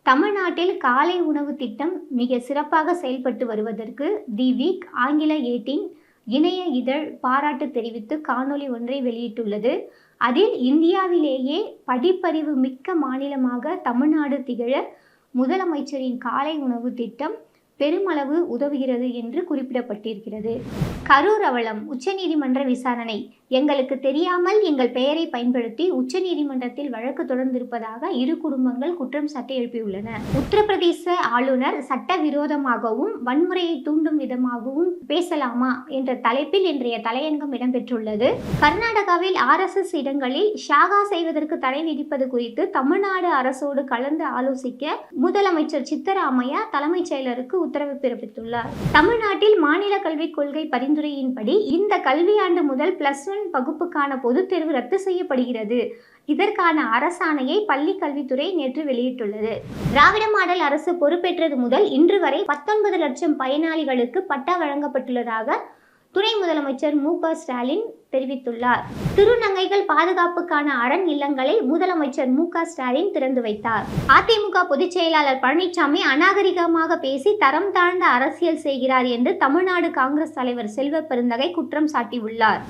தமிழ்நாட்டில் காலை உணவு திட்டம் மிக சிறப்பாக செயல்பட்டு வருவதற்கு தி வீக் ஆங்கில 18 இணைய இதழ் பாராட்டு தெரிவித்து காணொலி ஒன்றை வெளியிட்டுள்ளது. அதில் இந்தியாவிலேயே படிப்பறிவு மிக்க மாநிலமாக தமிழ்நாடு திகழ முதலமைச்சரின் காலை உணவு திட்டம் பெருமளவு உதவுகிறது என்று குறிப்பிடப்பட்டிருக்கிறது. கரூர் அவலம் உச்சநீதிமன்ற விசாரணை. எங்களுக்கு தெரியாமல் எங்கள் பெயரை பயன்படுத்தி உச்சநீதிமன்றத்தில் வழக்கு தொடர்ந்திருப்பதாக இரு குடும்பங்கள் குற்றம் சாட்டி எழுப்பியுள்ளன. உத்தரப்பிரதேச ஆளுநர் சட்டவிரோதமாகவும் வன்முறையை தூண்டும் விதமாகவும் பேசலாமா என்ற தலைப்பில் இன்றைய தலையங்கம் இடம்பெற்றுள்ளது. கர்நாடகாவில் RSS இடங்களில் ஷாகா செய்வதற்கு தடை விதிப்பது குறித்து தமிழ்நாடு அரசோடு கலந்து ஆலோசிக்க முதலமைச்சர் சித்தராமையா தலைமைச் செயலருக்கு உத்தரவு பிறப்பித்துள்ளார். தமிழ்நாட்டில் மாநில கல்விக் கொள்கை பரிந்துரையின்படி இந்த கல்வியாண்டு முதல் +1 வகுப்புக்கான பொதுத் தேர்வு ரத்து செய்யப்படுகிறது. இதற்கான அரசாணையை பள்ளி கல்வித்துறை நேற்று வெளியிட்டுள்ளது. திராவிட மாடல் அரசு பொறுப்பேற்றது முதல் இன்று வரை 19 லட்சம் பயனாளிகளுக்கு பட்டா வழங்கப்பட்டுள்ளதாக துணை முதலமைச்சர் மு.க. ஸ்டாலின் தெரிவித்துள்ளார். திருநங்கைகள் பாதுகாப்புக்கான அரண் இல்லங்களை முதலமைச்சர் மு.க. ஸ்டாலின் திறந்து வைத்தார். அதிமுக பொதுச் செயலாளர் பழனிசாமி அநாகரிகமாக பேசி தரம் தாழ்ந்த அரசியல் செய்கிறார் என்று தமிழ்நாடு காங்கிரஸ் தலைவர் செல்வ பெருந்தகை குற்றம் சாட்டியுள்ளார்.